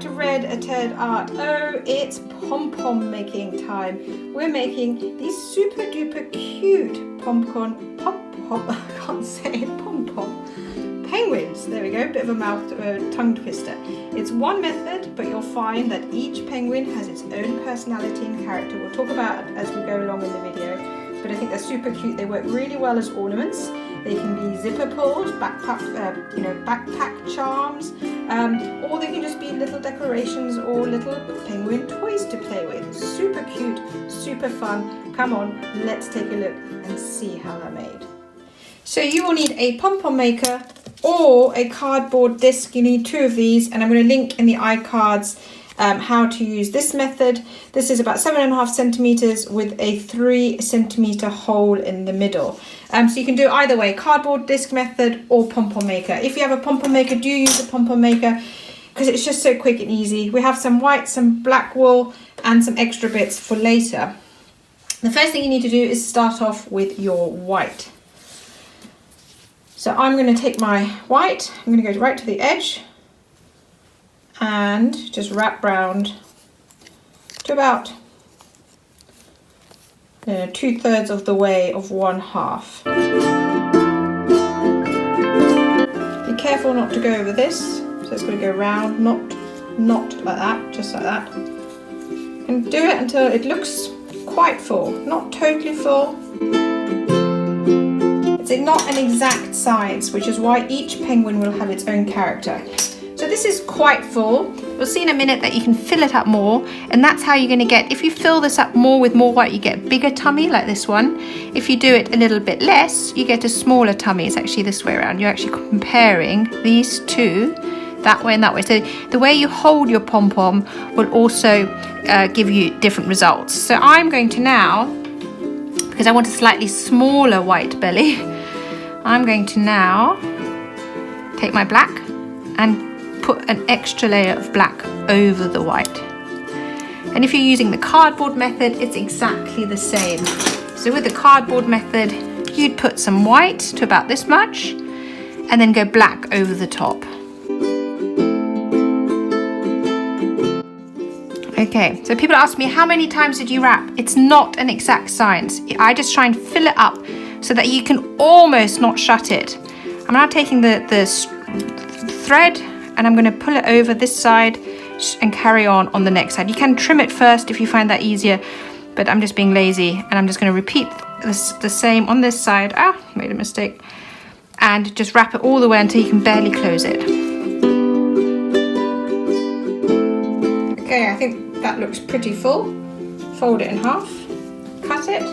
to Red a Ted art. Oh, it's pom-pom making time. We're making these super duper cute pom-pom penguins. There we go, bit of a mouth tongue twister. It's one method, but you'll find that each penguin has its own personality and character. We'll talk about it as we go along in the video, but I think they're super cute. They work really well as ornaments. They can be zipper pulls, backpack charms, or they can just be little decorations or little penguin toys to play with. Super cute, super fun. Come on, let's take a look and see how they're made. So you will need a pom-pom maker or a cardboard disc. You need two of these, and I'm going to link in the iCards how to use this method. This is about 7.5 centimeters with a 3 centimeter hole in the middle. So you can do either way, cardboard disc method or pom-pom maker. If you have a pom-pom maker, do use a pom-pom maker because it's just so quick and easy. We have some white, some black wool, and some extra bits for later. The first thing you need to do is start off with your white. So I'm going to take my white, I'm going to go right to the edge and just wrap round to about 2/3 of the way of 1/2. Be careful not to go over this, so it's going to go round, not like that, just like that. And do it until it looks quite full, not totally full. It's not an exact size, which is why each penguin will have its own character. So this is quite full. We'll see in a minute that you can fill it up more, and that's how you're going to get, if you fill this up more with more white, you get a bigger tummy like this one. If you do it a little bit less, you get a smaller tummy. It's actually this way around. You're actually comparing these two, that way and that way. So the way you hold your pom-pom will also give you different results. So I'm going to now, because I want a slightly smaller white belly, I'm going to now take my black and put an extra layer of black over the white. And if you're using the cardboard method, it's exactly the same. So with the cardboard method, you'd put some white to about this much and then go black over the top. Okay, so people ask me, how many times did you wrap? It's not an exact science. I just try and fill it up so that you can almost not shut it. I'm now taking the thread and I'm going to pull it over this side and carry on the next side. You can trim it first if you find that easier, but I'm just being lazy and I'm just going to repeat the same on this side. Made a mistake. And just wrap it all the way until you can barely close it. Okay, I think that looks pretty full. Fold it in half, cut it.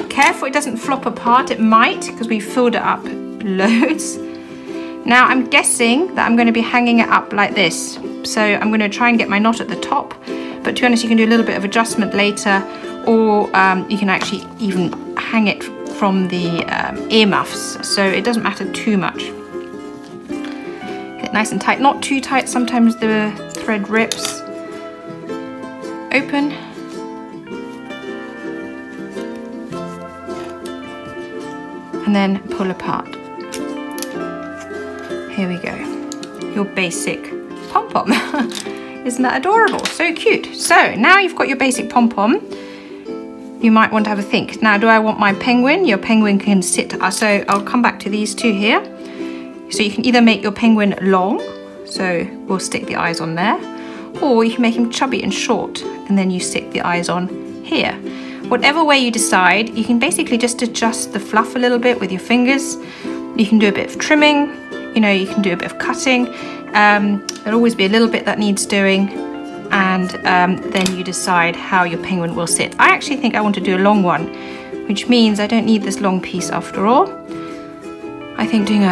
Careful it doesn't flop apart. It might, because we filled it up loads. Now I'm guessing that I'm going to be hanging it up like this. So I'm going to try and get my knot at the top, but to be honest, you can do a little bit of adjustment later, or you can actually even hang it from the ear muffs, so it doesn't matter too much. Get it nice and tight, not too tight, sometimes the thread rips. Open. And then pull apart. Here we go. Your basic pom-pom. Isn't that adorable? So cute. So now you've got your basic pom-pom. You might want to have a think. Now, do I want my penguin? Your penguin can sit. So I'll come back to these two here. So you can either make your penguin long. So we'll stick the eyes on there. Or you can make him chubby and short. And then you stick the eyes on here. Whatever way you decide, you can basically just adjust the fluff a little bit with your fingers. You can do a bit of trimming, you can do a bit of cutting. There'll always be a little bit that needs doing, and then you decide how your penguin will sit. I actually think I want to do a long one, which means I don't need this long piece after all. I think doing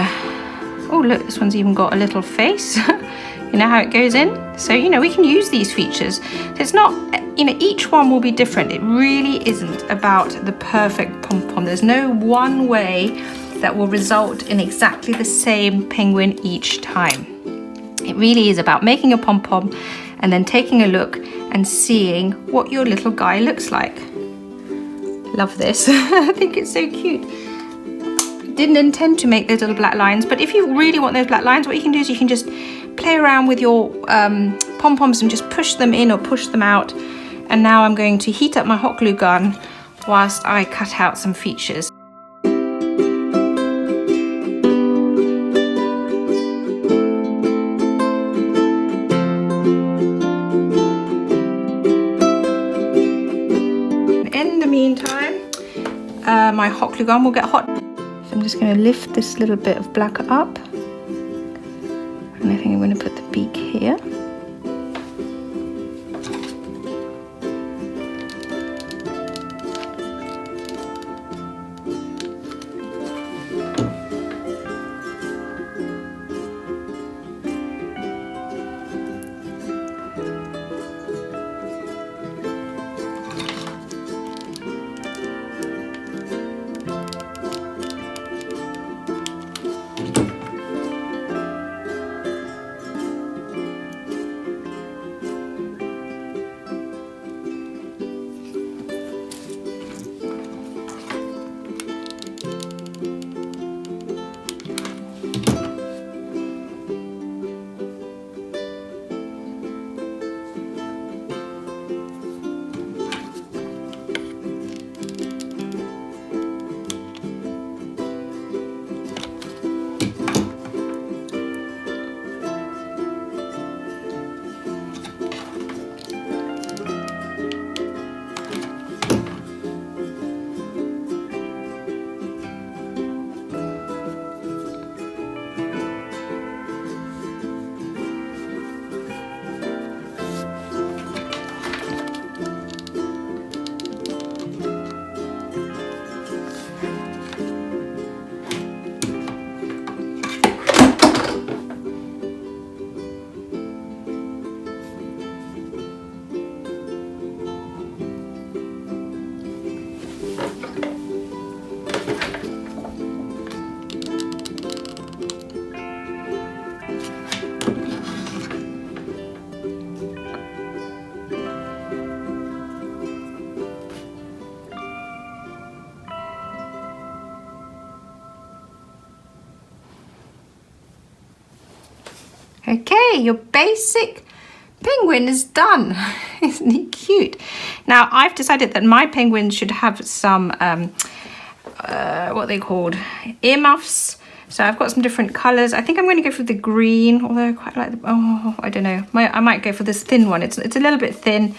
oh look, this one's even got a little face. You know how it goes in? So, we can use these features. It's not, each one will be different. It really isn't about the perfect pom-pom. There's no one way that will result in exactly the same penguin each time. It really is about making a pom-pom and then taking a look and seeing what your little guy looks like. Love this. I think it's so cute. didn't intend to make those little black lines, but if you really want those black lines, what you can do is you can just play around with your pom-poms and just push them in or push them out. And now I'm going to heat up my hot glue gun whilst I cut out some features. In the meantime, my hot glue gun will get hot. So I'm just going to lift this little bit of black up. And I think I'm going to put the beak here. Okay, your basic penguin is done. Isn't he cute? Now, I've decided that my penguin should have some, what are they called? Earmuffs. So I've got some different colours. I think I'm going to go for the green, although I quite like the, oh, I don't know. I might go for this thin one. It's a little bit thin.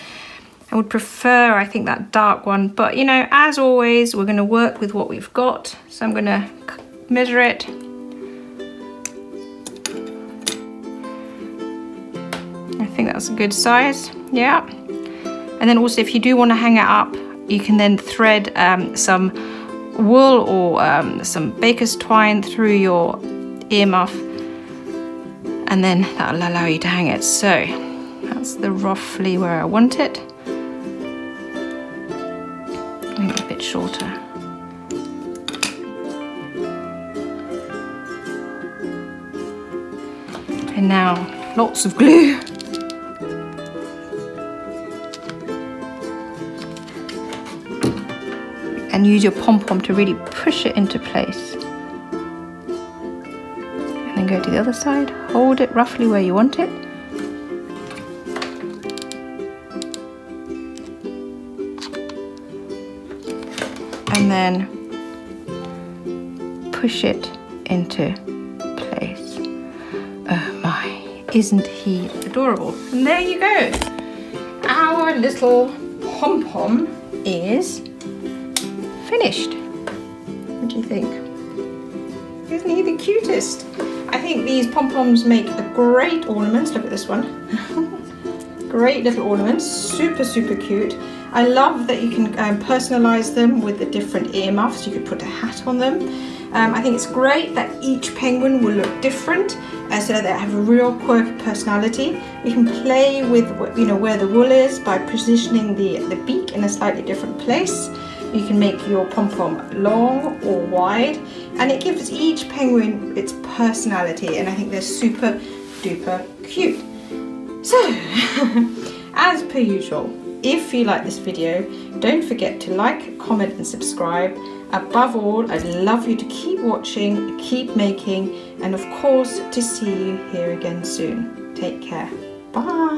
I would prefer, I think, that dark one. But, you know, as always, we're going to work with what we've got. So I'm going to measure it. I think that's a good size, yeah. And then also if you do want to hang it up, you can then thread some wool or some baker's twine through your earmuff, and then that'll allow you to hang it. So that's the roughly where I want it. Maybe a bit shorter. And now lots of glue. And use your pom-pom to really push it into place. And then go to the other side, hold it roughly where you want it. And then push it into place. Oh my, isn't he adorable? And there you go. Our little pom-pom is finished. What do you think? Isn't he the cutest? I think these pom-poms make a great ornaments. Look at this one. Great little ornaments, super, super cute. I love that you can personalize them with the different earmuffs. You could put a hat on them. I think it's great that each penguin will look different, so they have a real quirky personality. You can play with, you know, where the wool is by positioning the beak in a slightly different place. You can make your pom-pom long or wide, and it gives each penguin its personality, and I think they're super duper cute. So, as per usual, if you like this video, don't forget to like, comment and subscribe, above all, I'd love you to keep watching, keep making, and of course to see you here again soon. Take care. Bye.